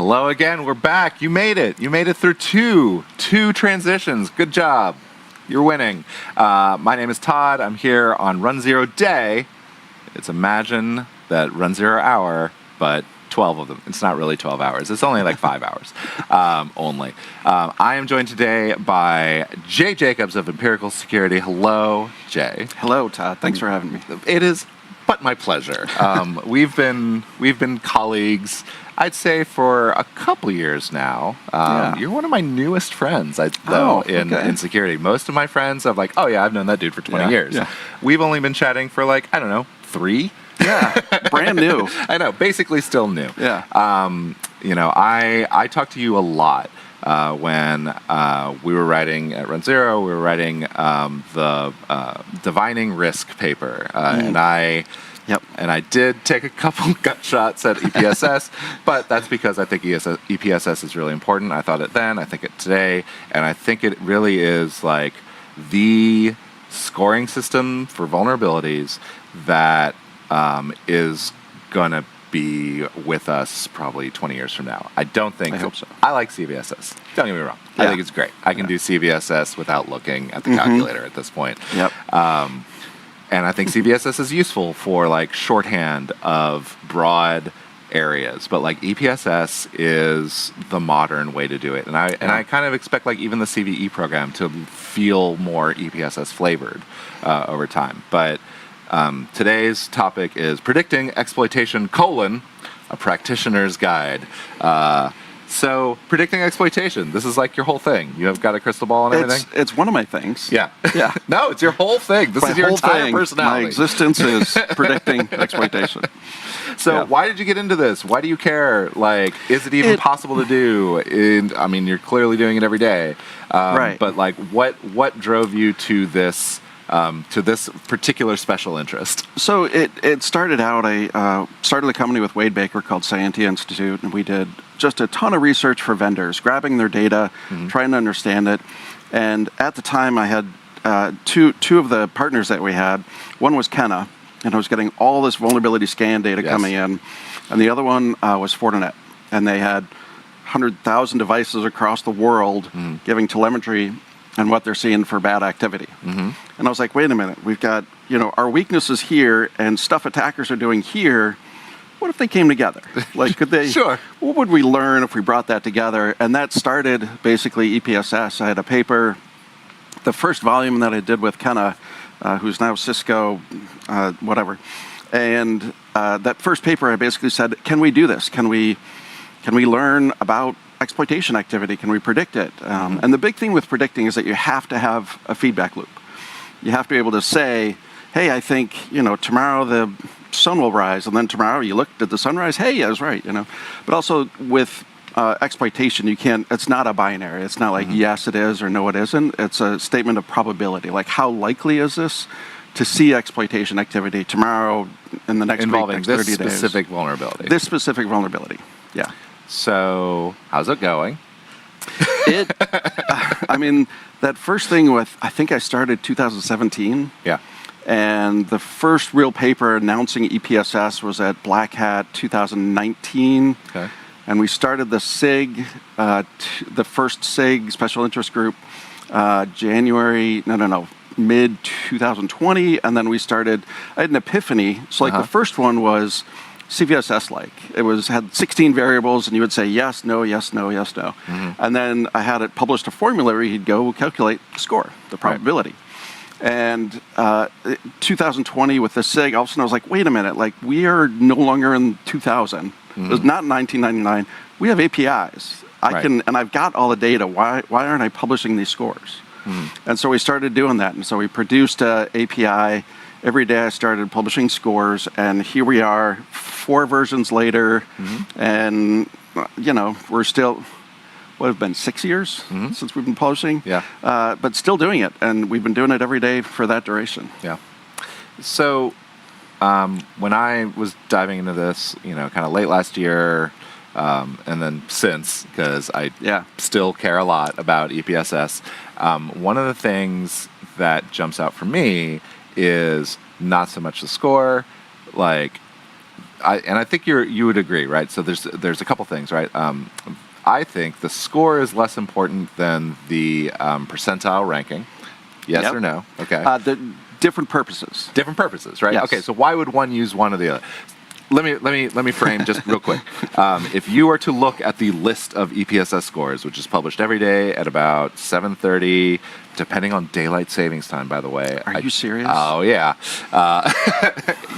Hello again. We're back. You made it. You made it through two transitions. Good job. You're winning. My name is Todd. I'm here on runZero Day. It's imagine that runZero hour, but 12 of them. It's not really 12 hours. It's only like 5 hours only. I am joined today by Jay Jacobs of Empirical Security. Hello, Jay. Hello, Todd. Thanks for having me. It is but my pleasure. We've been colleagues, I'd say, for a couple years now. You're one of my newest friends, in security. Most of my friends have I've known that dude for 20 years. Yeah. We've only been chatting for 3. Yeah, brand new. I know, basically still new. Yeah. I talked to you a lot when we were writing at runZero. We were writing the divining risk paper, and I did take a couple gut shots at EPSS, but that's because I think EPSS is really important. I thought it then, I think it today, and I think it really is the scoring system for vulnerabilities that is going to be with us probably 20 years from now. I hope so. I like CVEs. Don't get me wrong. Yeah. I think it's great. I can do CVEs without looking at the calculator at this point. Yep. And I think CVEs is useful for shorthand of broad areas, but EPSS is the modern way to do it. And I kind of expect even the CVE program to feel more EPSS flavored over time. But today's topic is predicting exploitation: a practitioner's guide. So predicting exploitation, this is your whole thing. You have got a crystal ball and everything? It's one of my things. Yeah. Yeah. No, it's your whole thing. This is your entire personality. My existence is predicting exploitation. So why did you get into this? Why do you care? Is it even possible to do? You're clearly doing it every day. Right. But what drove you to this particular special interest? So it started out, I started a company with Wade Baker called Scientia Institute, and we did just a ton of research for vendors, grabbing their data, trying to understand it. And at the time, I had two of the partners that we had. One was Kenna, and I was getting all this vulnerability scan data coming in. And the other one was Fortinet, and they had 100,000 devices across the world giving telemetry and what they're seeing for bad activity. And I was like, wait a minute, we've got, our weaknesses here and stuff attackers are doing here. What if they came together? Could they? Sure. What would we learn if we brought that together? And that started basically EPSS. I had a paper, the first volume that I did with Kenna, who's now Cisco, whatever. And that first paper, I basically said, can we do this? Can we learn about exploitation activity? Can we predict it? And the big thing with predicting is that you have to have a feedback loop. You have to be able to say, hey, I think, tomorrow the sun will rise, and then tomorrow you look, did the sun rise? Hey, I was right, But also with exploitation, it's not a binary. It's not yes, it is, or no, it isn't. It's a statement of probability. How likely is this to see exploitation activity tomorrow, in the next involving week, next 30 days? This specific vulnerability. This specific vulnerability, yeah. So, how's it going? That first thing I think I started 2017. Yeah. And the first real paper announcing EPSS was at Black Hat 2019. Okay. And we started the SIG, the first SIG special interest group, mid 2020. And then I had an epiphany. So the first one was CVSS-like. It had 16 variables, and you would say yes, no, yes, no, yes, no. And then I had it published a formula where you'd go calculate the score, the probability. Right. And 2020 with the SIG, all of a sudden I was like, wait a minute, we are no longer in 2000. It was not in 1999. We have APIs. And I've got all the data. Why aren't I publishing these scores? And so we started doing that. And so we produced an API. Every day I started publishing scores, and here we are 4 versions later, and, we're still, what have been 6 years since we've been publishing? Yeah. But still doing it, and we've been doing it every day for that duration. Yeah. So when I was diving into this, kind of late last year, and then since, because I still care a lot about EPSS, one of the things that jumps out for me is not so much the score, I think you would agree, right? So there's a couple things, right? I think the score is less important than the percentile ranking. Yes or no? Okay. The different purposes. Different purposes, right? Yes. Okay. So why would one use one or the other? Let me frame just real quick. If you were to look at the list of EPSS scores, which is published every day at about 7:30, depending on daylight savings time, by the way. Are you serious? Oh yeah.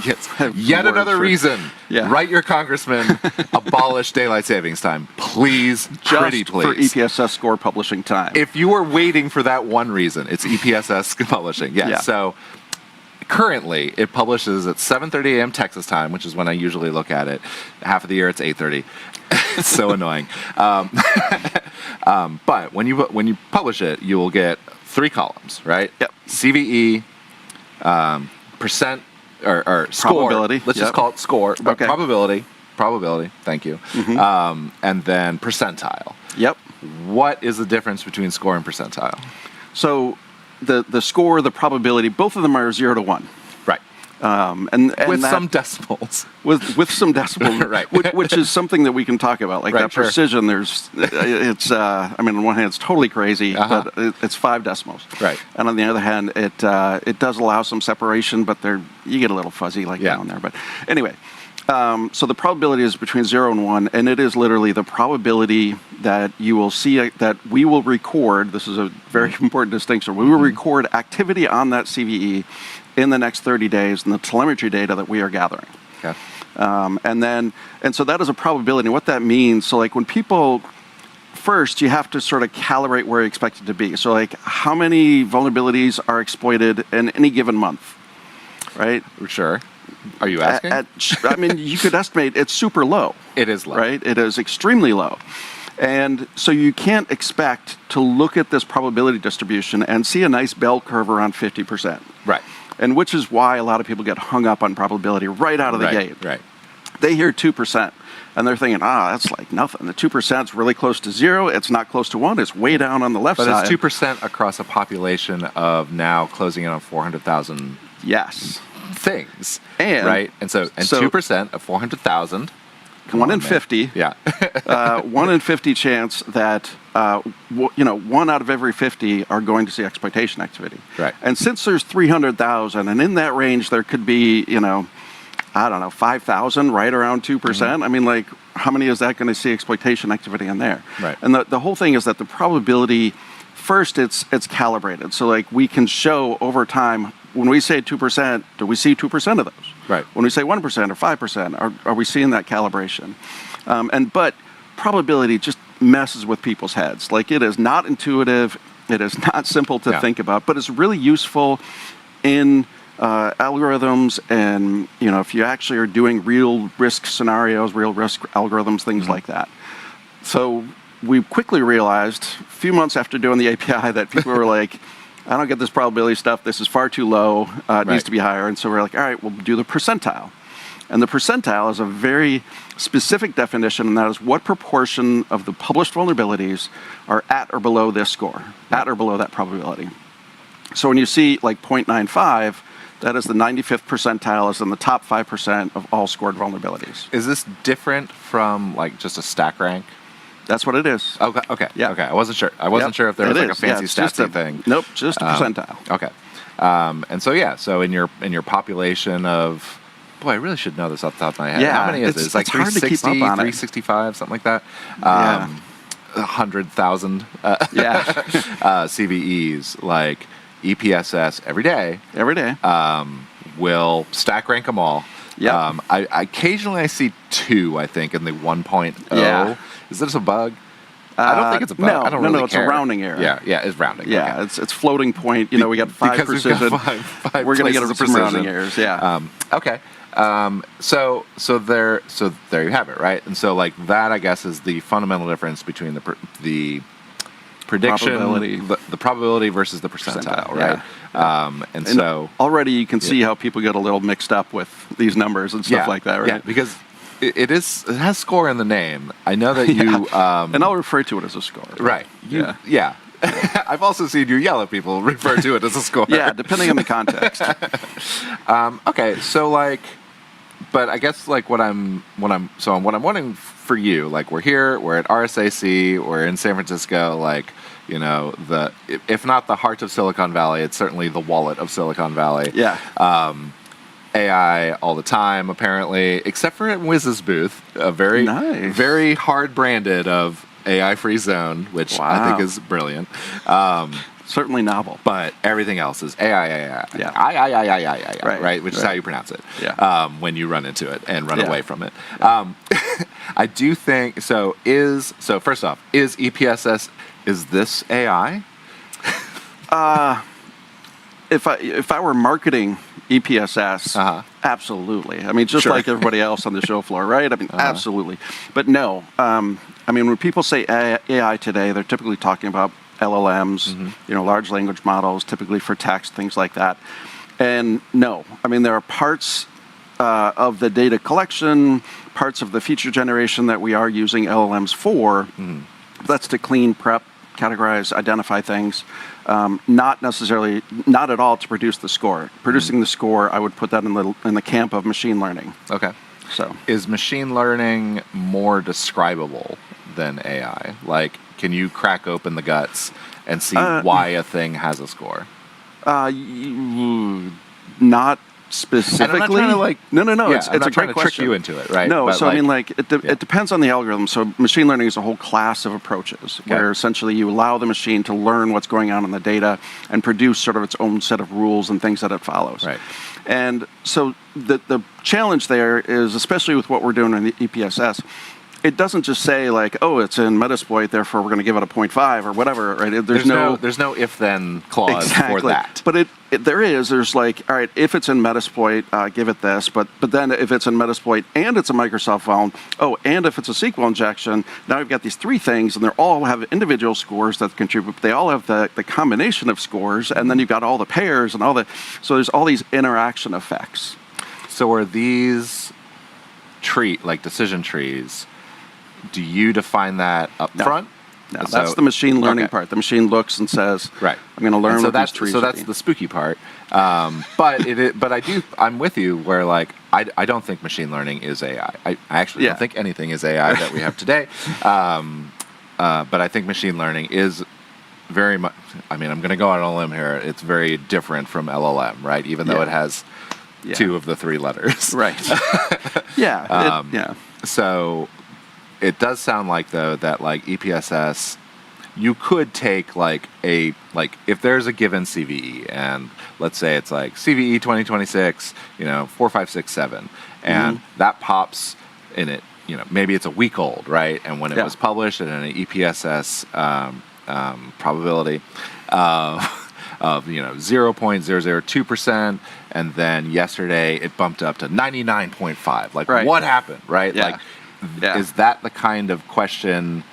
Yes. Yet another reason. Yeah. Write your congressman, abolish daylight savings time, please. Pretty please. For EPSS score publishing time. If you were waiting for that one reason, it's EPSS publishing. Yes. Yeah. So. Currently, it publishes at 7:30 a.m. Texas time, which is when I usually look at it. Half of the year, it's 8:30. It's so annoying. But when you publish it, you will get 3 columns, right? Yep. CVE, percent or score. Probability. Let's just call it score. Okay. Probability. Thank you. Mm-hmm. And then percentile. Yep. What is the difference between score and percentile? So. The score, the probability, both of them are 0 to 1. Right. And with that, some decimals. With some decimals. Right. which is something that we can talk about. Like that precision, it's, I mean, on one hand, it's totally crazy, but it's 5 decimals. Right. And on the other hand, it does allow some separation, but you get a little fuzzy down there. But anyway. So the probability is between 0 and 1, and it is literally the probability that you will see that we will record. This is a very important distinction. We will record activity on that CVE in the next 30 days in the telemetry data that we are gathering. Okay. And so that is a probability. And what that means, so like when people, first you have to sort of calibrate where you expect it to be. So like how many vulnerabilities are exploited in any given month, right? Sure. Are you asking? I mean, you could estimate it's super low. It is low. Right? It is extremely low. And so you can't expect to look at this probability distribution and see a nice bell curve around 50%. Right. And which is why a lot of people get hung up on probability right out of the gate. Right. They hear 2%, and they're thinking, that's like nothing. The 2% is really close to 0. It's not close to 1. It's way down on the left side. But it's 2% across a population of now closing in on 400,000 yes. things. And right? And so 2% of 400,000. 1 in 50. Yeah. 1 in 50 chance that 1 out of every 50 are going to see exploitation activity. Right. And since there's 300,000, and in that range there could be, I don't know, 5,000, right around 2%. Mm-hmm. I mean, like, how many is that going to see exploitation activity in there? Right. And the whole thing is that the probability, first, it's calibrated. So, like, we can show over time, when we say 2%, do we see 2% of those? Right. When we say 1% or 5%, are we seeing that calibration? But probability just messes with people's heads. Like, it is not intuitive. It is not simple to think about, but it's really useful in algorithms, and if you actually are doing real risk scenarios, real risk algorithms, things like that. So we quickly realized a few months after doing the API that people were like, I don't get this probability stuff. This is far too low. It needs to be higher. And so we're like, all right, we'll do the percentile. And the percentile is a very specific definition, and that is what proportion of the published vulnerabilities are at or below this score, at or below that probability. So when you see like 0.95, that is the 95th percentile, is in the top 5% of all scored vulnerabilities. Is this different from like just a stack rank? That's what it is. Okay. Yeah. Okay. I wasn't sure. I wasn't sure if there was like a fancy statsy thing. Nope, just a percentile. Okay. And so so in your population of, boy, I really should know this off the top of my head. How many is it? It's like 360, 365, something like that. 100,000 CVEs, like EPSS every day. Will stack rank them all. Yeah. I occasionally see 2, I think, in the 1.0. Yeah. Is this a bug? I don't think it's a bug. I don't really care. It's a rounding error. Yeah, it's rounding. Yeah, okay. it's floating point. We got 5 precision. We're going to get some rounding errors. Yeah. Okay. So there you have it, right? And so like that, I guess, is the fundamental difference between the prediction, the probability versus the percentile, right? Yeah. And so already you can see how people get a little mixed up with these numbers and stuff like that, right? Yeah, because it has score in the name. I know that you and I'll refer to it as a score. Right. Yeah. I've also seen you yell at people refer to it as a score. Yeah, depending on the context. Okay, so like but I guess like what I'm wanting for you, like we're here, we're at RSAC, we're in San Francisco, like, you know, if not the heart of Silicon Valley, it's certainly the wallet of Silicon Valley. Yeah. AI all the time, apparently, except for at Wiz's booth, a very, very hard branded of AI-free zone, which I think is brilliant. Certainly novel. But everything else is AI, right? Which is how you pronounce it when you run into it and run away from it. I do think, so first off, is EPSS, is this AI? If I were marketing EPSS, absolutely. I mean, just like everybody else on the show floor, right? I mean, absolutely. But no, I mean, when people say AI today, they're typically talking about LLMs, you know, large language models, typically for text, things like that. And no, I mean, there are parts of the data collection, parts of the feature generation that we are using LLMs for. That's to clean, prep, categorize, identify things. Not at all to produce the score. Producing the score, I would put that in the camp of machine learning. Okay. So is machine learning more describable than AI? Like, can you crack open the guts and see why a thing has a score? Not specifically. And I'm not trying to like. No. Yeah, it's a great question. Trick you into it, right? No. But so I mean, like it depends on the algorithm. So machine learning is a whole class of approaches where essentially you allow the machine to learn what's going on in the data and produce sort of its own set of rules and things that it follows. Right. And so the challenge there is, especially with what we're doing in the EPSS, it doesn't just say like, oh, it's in Metasploit, therefore we're going to give it a 0.5 or whatever, right? There's no if-then clause for that. But there's like, all right, if it's in Metasploit, give it this. But then if it's in Metasploit and it's a Microsoft phone, and if it's a SQL injection, now we've got these three things, and they all have individual scores that contribute. But they all have the combination of scores, and then you've got all the pairs and so there's all these interaction effects. So are these decision trees? Do you define that up front? No, that's the machine learning part. The machine looks and says, "Right, I'm going to learn what these trees." So that's the spooky part. But I'm with you where like I don't think machine learning is AI. I actually don't think anything is AI that we have today. But I think machine learning is very much. I mean, I'm going to go out on a limb here. It's very different from LLM, right? Even though it has two of the three letters, right? So. It does sound like though that like EPSS, you could take if there's a given CVE and let's say it's like CVE 2026, 4, 5, 6, 7, and that pops in it, maybe it's a week old, right? And when it was published and an EPSS probability of 0.002%, and then yesterday it bumped up to 99.5. Like what happened, right? Is that the kind of question?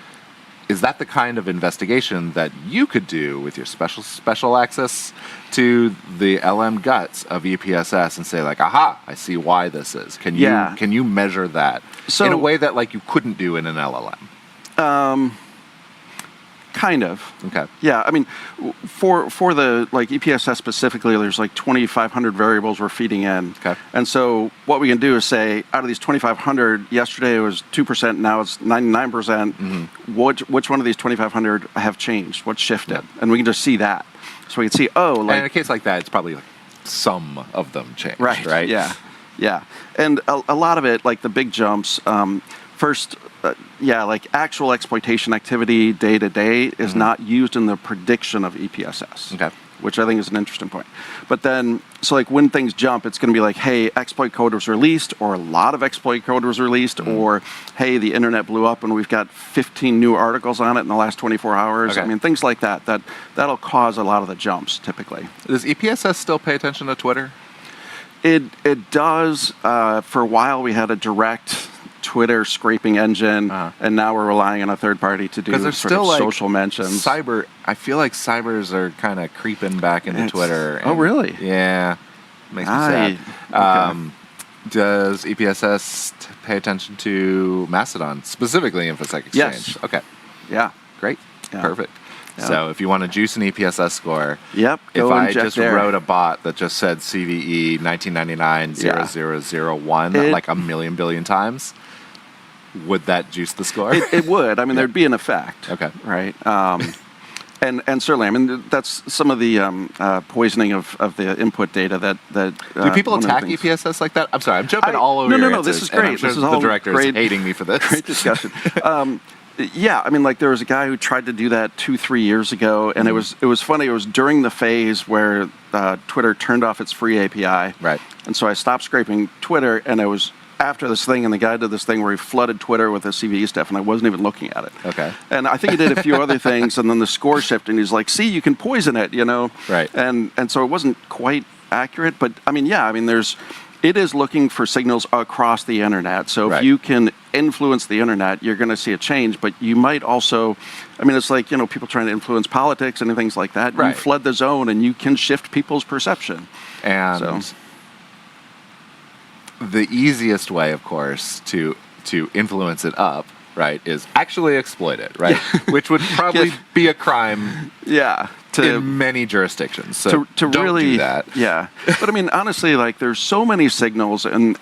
Is that the kind of investigation that you could do with your special access to the LM guts of EPSS and say like, aha, I see why this is. Can you measure that in a way that like you couldn't do in an LLM? Kind of. Okay. Yeah, I mean, for the like EPSS specifically, there's like 2,500 variables we're feeding in. Okay. And so what we can do is say, out of these 2,500, yesterday it was 2%, now it's 99%. Which one of these 2,500 have changed? What shifted? And we can just see that. So we can see, and in a case like that, it's probably like some of them changed, right? Yeah. And a lot of it, like the big jumps, first, like actual exploitation activity day to day is not used in the prediction of EPSS, which I think is an interesting point. But then, so like when things jump, it's going to be like, hey, exploit code was released, or a lot of exploit code was released, or hey, the internet blew up and we've got 15 new articles on it in the last 24 hours. Okay. I mean, things like that'll cause a lot of the jumps typically. Does EPSS still pay attention to Twitter? It does. For a while, we had a direct Twitter scraping engine, and now we're relying on a third party to do sort of social mentions. I feel like cybers are kind of creeping back into Twitter. Oh, really? Yeah. Makes me sad. Okay. Does EPSS pay attention to Mastodon, specifically InfoSec Exchange? Yes. Okay. Yeah. Great. Yeah. Perfect. So if you want to juice an EPSS score, Yep. if Go I inject just there. wrote a bot that just said CVE 1999-0001 like a million billion times, would that juice the score? It would. I mean, there'd be an effect. Okay. Right. And certainly, I mean, that's some of the poisoning of the input data that. Do people attack EPSS like that? I'm sorry, I'm jumping all over your No, answers, this is great. And I'm sure this is the all director is hating me for this. Great discussion. Yeah, I mean, like there was a guy who tried to do that 2-3 years ago, and it was funny. It was during the phase where Twitter turned off its free API, Right. And so I stopped scraping Twitter, and it was after this thing, and the guy did this thing where he flooded Twitter with the CVE stuff, and I wasn't even looking at it. Okay. And I think he did a few other things, and then the score shifted, and he's like, "See, you can poison it," Right. And so it wasn't quite accurate, but I mean, yeah, I mean, it is looking for signals across the internet. So if you can influence the internet, you're going to see a change. But you might also, I mean, it's like, people trying to influence politics and things like that. Right. You flood the zone and you can shift people's perception. And the easiest way, of course, to influence it up, right, is actually exploit it, right? Which would probably be a crime. Yeah. In many jurisdictions, so to don't really do that. Yeah, but I mean, honestly, like there's so many signals and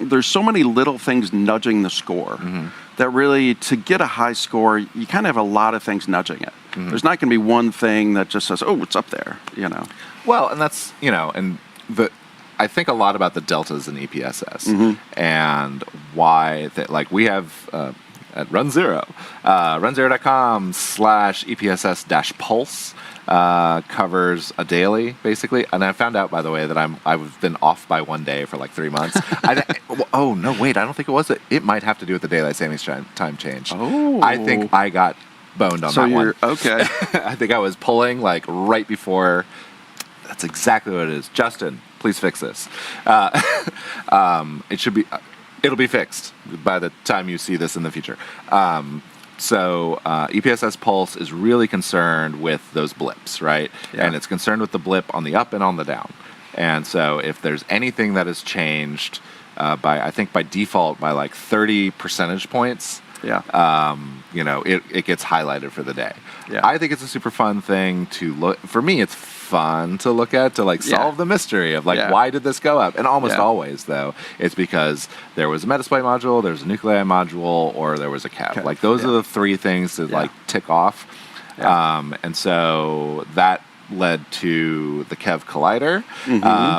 there's so many little things nudging the score that really, to get a high score, you kind of have a lot of things nudging it. There's not going to be one thing that just says, "Oh, it's up there," Well, and that's and I think a lot about the deltas in EPSS and why that, like, we have. At runZero, runZero.com/EPSS-pulse covers a daily, basically. And I found out, by the way, that I've been off by 1 day for like 3 months. Oh, no, wait, I don't think it was. It might have to do with the daylight savings time change. Oh. I think I got boned on that one. Okay. I think I was pulling like right before. That's exactly what it is. Justin, please fix this. It should be... It'll be fixed by the time you see this in the future. So EPSS Pulse is really concerned with those blips, right? Yeah. And it's concerned with the blip on the up and on the down. And so if there's anything that has changed by default by like 30 percentage points, it gets highlighted for the day. Yeah. I think it's a super fun thing to look. For me, it's fun to look at, to like solve the mystery of like why did this go up? And almost always, though, it's because there was a Metasploit module, there was a nuclei module, or there was a kev. Like those are the three things to like tick off. Yeah. And so that led to the Kev Collider,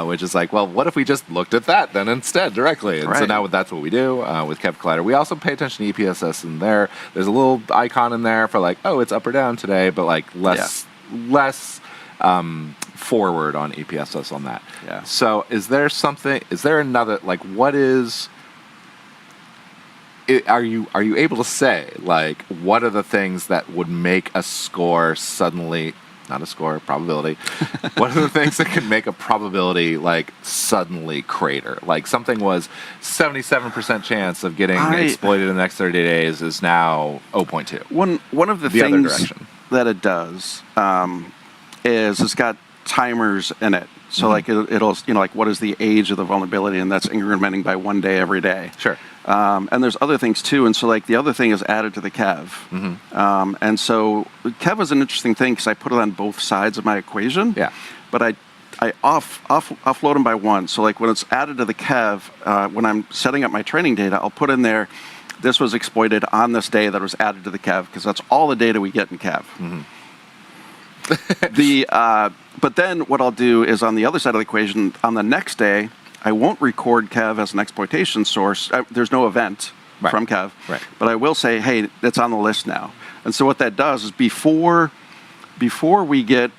which is like, well, what if we just looked at that then instead directly? And so now that's what we do with Kev Collider. We also pay attention to EPSS in there. There's a little icon in there for like, oh, it's up or down today, but like less forward on EPSS on that. Yeah. So is there another, like, what is... Are you able to say, like, what are the things that would make a score suddenly... Not a score, probability. What are the things that can make a probability like suddenly crater? Like something was 77% chance of getting exploited in the next 30 days is now 0.2. One of the things that it does is it's got timers in it. So like it'll like what is the age of the vulnerability, and that's incrementing by 1 day every day. Sure. And there's other things too, and so like the other thing is added to the kev. And so kev is an interesting thing because I put it on both sides of my equation. Yeah. But I offload them by one. So like when it's added to the kev, when I'm setting up my training data, I'll put in there, this was exploited on this day that was added to the kev, because that's all the data we get in kev. But then what I'll do is on the other side of the equation, on the next day, I won't record kev as an exploitation source. There's no event from kev. Right. But I will say, hey, it's on the list now. And so what that does is before we get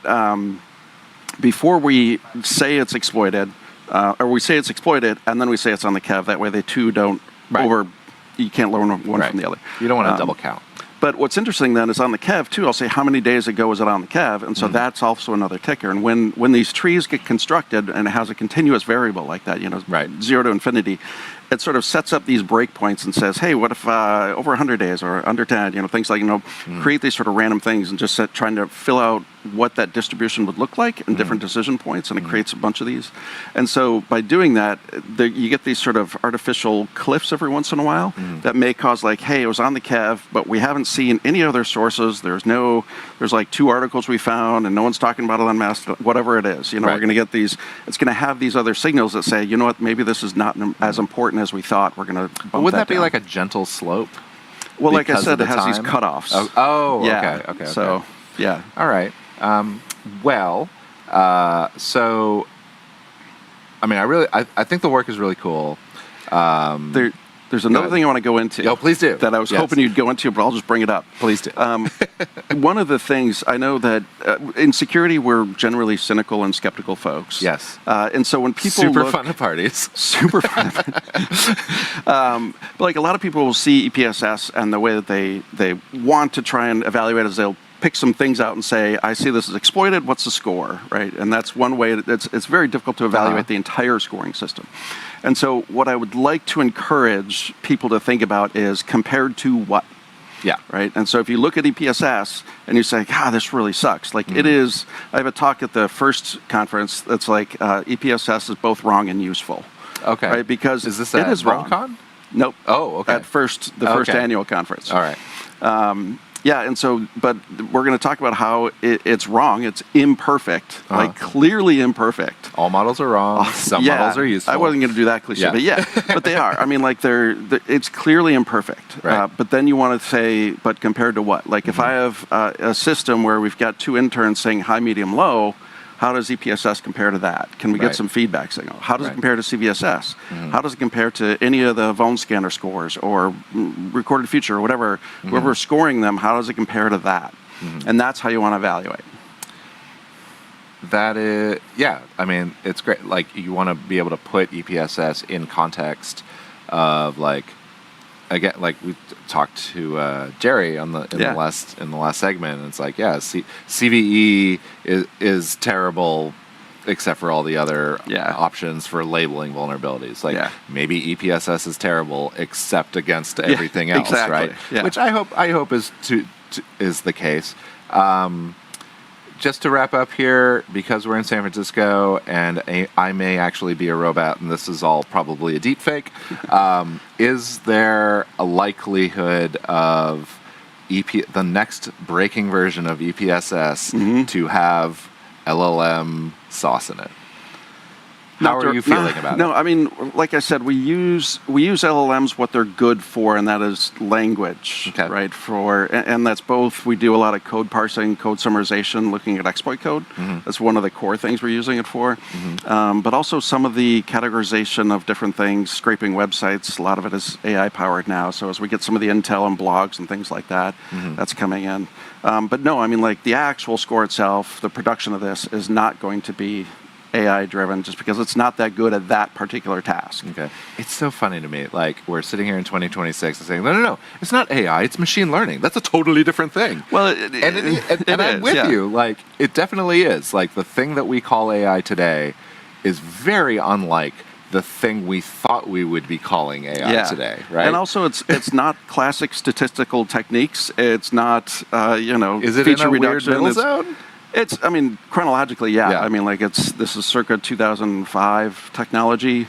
before we say it's exploited, or we say it's exploited, and then we say it's on the kev. That way, they two don't you can't learn one from the other. You don't want to double count. But what's interesting then is on the kev too, I'll say how many days ago was it on the kev, and so that's also another ticker. And when these trees get constructed and it has a continuous variable like that, 0 to infinity, it sort of sets up these breakpoints and says, hey, what if over 100 days or under 10, things like, create these sort of random things and just trying to fill out what that distribution would look like and different decision points, and it creates a bunch of these. And so by doing that, you get these sort of artificial cliffs every once in a while that may cause like, hey, it was on the Kev, but we haven't seen any other sources. There's like 2 articles we found and no one's talking about it on mass, whatever it is. We're going to get these, it's going to have these other signals that say, you know what, maybe this is not as important as we thought. We're going to bump Wouldn't that be down. like a gentle slope? Well, like I said, it has these cutoffs. Okay. So, yeah. All right. So, I mean, I think the work is really cool. There's another thing I want to go into. Oh, please do. That I was hoping you'd go into, but I'll just bring it up. Please do. One of the things I know that in security, we're generally cynical and skeptical folks. Yes. And so when people super fun at parties. Super fun. But like a lot of people will see EPSS, and the way that they want to try and evaluate is they'll pick some things out and say, I see this is exploited, what's the score, right? And that's one way, it's very difficult to evaluate the entire scoring system. And so what I would like to encourage people to think about is compared to what? Yeah. Right? And so if you look at EPSS and you say, this really sucks. Like it is, I have a talk at the first conference that's like, EPSS is both wrong and useful. Okay. Right? Because is this it is wrong. RunCon? Nope. Oh, okay. At the first annual conference. All right. Yeah, and so, but we're going to talk about how it's wrong. It's imperfect, like clearly imperfect. All models are wrong. Some models are useful. I wasn't going to do that cliche, but they are. I mean, like it's clearly imperfect. Right. But then you want to say, but compared to what? Like if I have a system where we've got 2 interns saying high, medium, low, how does EPSS compare to that? Can we get some feedback signal? How does it compare to CVSS? How does it compare to any of the vuln scanner scores or recorded future or whatever? Whoever is scoring them, how does it compare to that? And that's how you want to evaluate. That is, I mean, it's great. Like you want to be able to put EPSS in context of like, again, like we talked to Jerry in the last segment, and it's like, CVE is terrible, except for all the other options for labeling vulnerabilities. Like maybe EPSS is terrible, except against everything else, right? Yeah. Which I hope is the case. Just to wrap up here, because we're in San Francisco and I may actually be a robot, and this is all probably a deep fake, is there a likelihood of the next breaking version of EPSS to have LLM sauce in it? How are you feeling about it? No, I mean, like I said, we use LLMs what they're good for, and that is language, right? And that's both. We do a lot of code parsing, code summarization, looking at exploit code. That's one of the core things we're using it for. But also some of the categorization of different things, scraping websites. A lot of it is AI powered now. So as we get some of the intel and blogs and things like that, that's coming in. But no, I mean, like the actual score itself, the production of this is not going to be AI driven, just because it's not that good at that particular task. Okay. It's so funny to me. Like we're sitting here in 2026 and saying, no, it's not AI, it's machine learning. That's a totally different thing. Well, and I'm with you. Like it definitely is. Like the thing that we call AI today is very unlike the thing we thought we would be calling AI today, right? And also, it's not classic statistical techniques. It's not, is it feature in a reduction. Weird middle zone? It's, I mean, chronologically, I mean, like this is circa 2005 technology.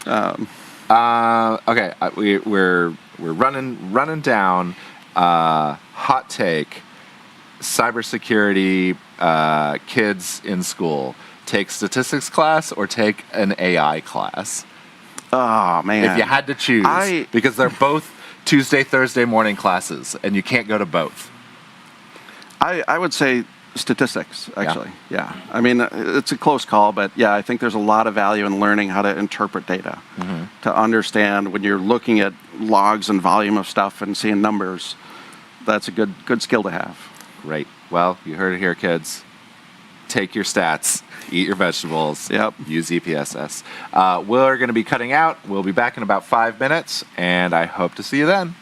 Okay, we're running down. Hot take: cybersecurity kids in school take statistics class or take an AI class. Oh man! If you had to choose, because they're both Tuesday, Thursday morning classes, and you can't go to both. I would say statistics, actually. Yeah. I mean, it's a close call, but I think there's a lot of value in learning how to interpret data, to understand when you're looking at logs and volume of stuff and seeing numbers. That's a good skill to have. Great. Well, you heard it here, kids. Take your stats, eat your vegetables, use EPSS. We're going to be cutting out. We'll be back in about 5 minutes, and I hope to see you then.